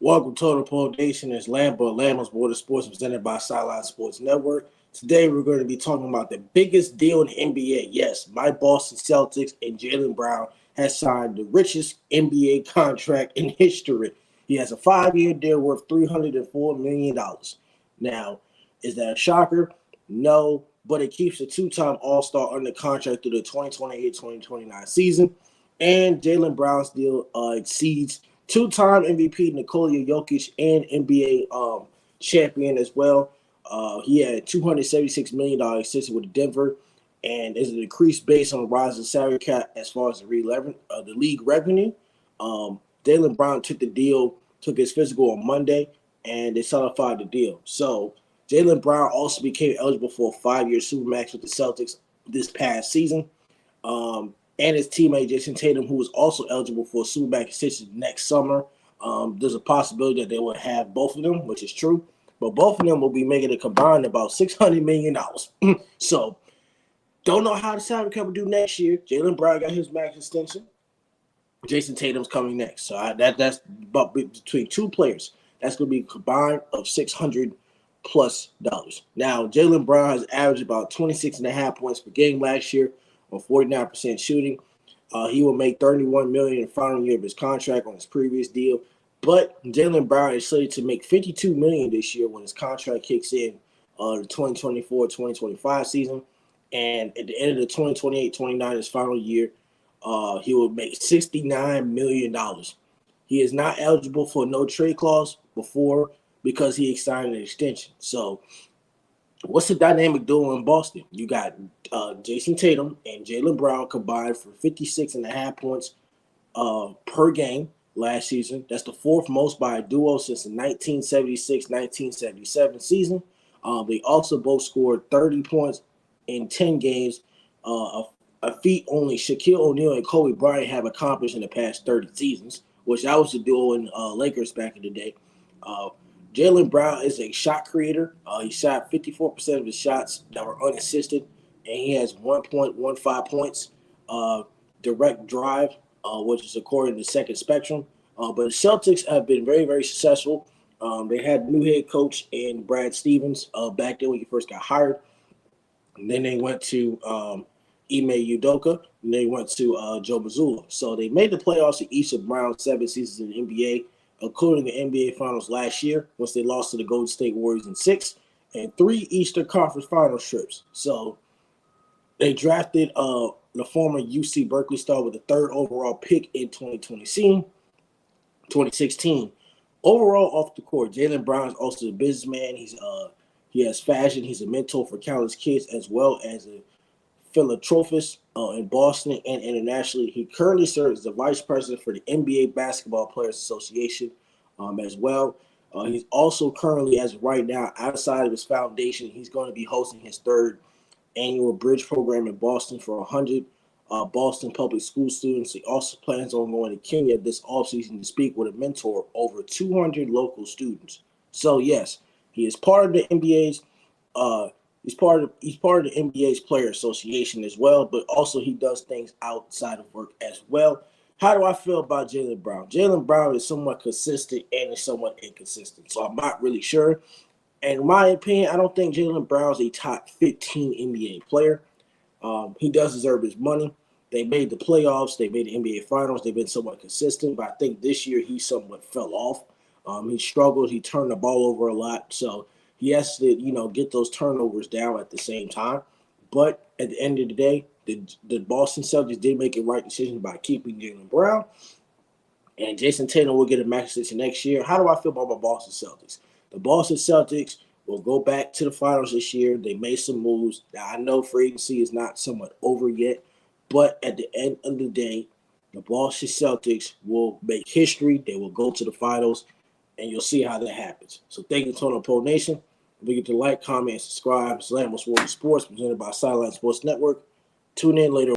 Welcome to the Pole Nation. It's Lambo's Board of Sports presented by Sideline Sports Network. Today we're going to be talking about the biggest deal in the NBA. Yes, my Boston Celtics and Jaylen Brown has signed the richest NBA contract in history. He has a 5-year deal worth $304 million. Now, is that a shocker? No, but it keeps the two-time All-Star under contract through the 2028-2029 season. And Jaylen Brown's deal exceeds two-time MVP Nikola Jokic and NBA champion as well. He had $276 million extension with Denver, and is an increase based on the rise in salary cap as far as the league revenue. Jaylen Brown took his physical on Monday, and they solidified the deal. So Jaylen Brown also became eligible for a 5-year Supermax with the Celtics this past season. And his teammate Jason Tatum, who is also eligible for a Supermax extension next summer. There's a possibility that they will have both of them, which is true. But both of them will be making a combined about $600 million. So, don't know how the salary cap will do next year. Jaylen Brown got his max extension. Jason Tatum's coming next. So, that's about between two players. That's going to be a combined of $600+ Now, Jaylen Brown has averaged about 26.5 points per game last year, on 49% shooting. He will make $31 million in the final year of his contract on his previous deal. But Jaylen Brown is slated to make $52 million this year when his contract kicks in the 2024-2025 season. And at the end of the 2028-29, his final year, he will make $69 million. He is not eligible for a no trade clause before because he signed an extension. So what's the dynamic duo in Boston? You got Jason Tatum and Jaylen Brown combined for 56.5 points per game last season. That's the fourth most by a duo since the 1976-1977 season. They also both scored 30 points in 10 games, a feat only Shaquille O'Neal and Kobe Bryant have accomplished in the past 30 seasons, which that was the duo in Lakers back in the day. Jaylen Brown is a shot creator. He shot 54% of his shots that were unassisted, and he has 1.15 points direct drive, which is according to Second Spectrum. But the Celtics have been very, very successful. They had new head coach in Brad Stevens back then when he first got hired. And then they went to Ime Udoka, and they went to Joe Mazzulla. So they made the playoffs in each of Brown's 7 seasons in the NBA, including the NBA Finals last year, once they lost to the Golden State Warriors in 6, and 3 Eastern Conference Finals trips. So they drafted the former UC Berkeley star with the 3rd overall pick in 2016. Overall, off the court, Jaylen Brown is also a businessman. He has fashion. He's a mentor for countless kids, as well as a philanthropist in Boston and internationally. He currently serves as the vice president for the NBA Basketball Players Association as well. He's also currently, as of right now, outside of his foundation, he's going to be hosting his 3rd annual bridge program in Boston for 100 Boston public school students. He also plans on going to Kenya this offseason to speak with a mentor of over 200 local students. So, yes, he is part of the NBA's He's part of the NBA's Player Association as well, but also he does things outside of work as well. How do I feel about Jaylen Brown? Jaylen Brown is somewhat consistent and is somewhat inconsistent, so I'm not really sure. And in my opinion, I don't think Jaylen Brown is a top 15 NBA player. He does deserve his money. They made the playoffs. They made the NBA Finals. They've been somewhat consistent, but I think this year he somewhat fell off. He struggled. He turned the ball over a lot, so he has to, get those turnovers down at the same time. But at the end of the day, the Boston Celtics did make a right decision by keeping Jaylen Brown. And Jason Tatum will get a max extension next year. How do I feel about my Boston Celtics? The Boston Celtics will go back to the finals this year. They made some moves. Now, I know free agency is not somewhat over yet. But at the end of the day, the Boston Celtics will make history. They will go to the finals. And you'll see how that happens. So thank you, Total Pro Nation. Don't forget to like, comment, and subscribe. Lambo's World of Sports presented by Sideline Sports Network. Tune in later.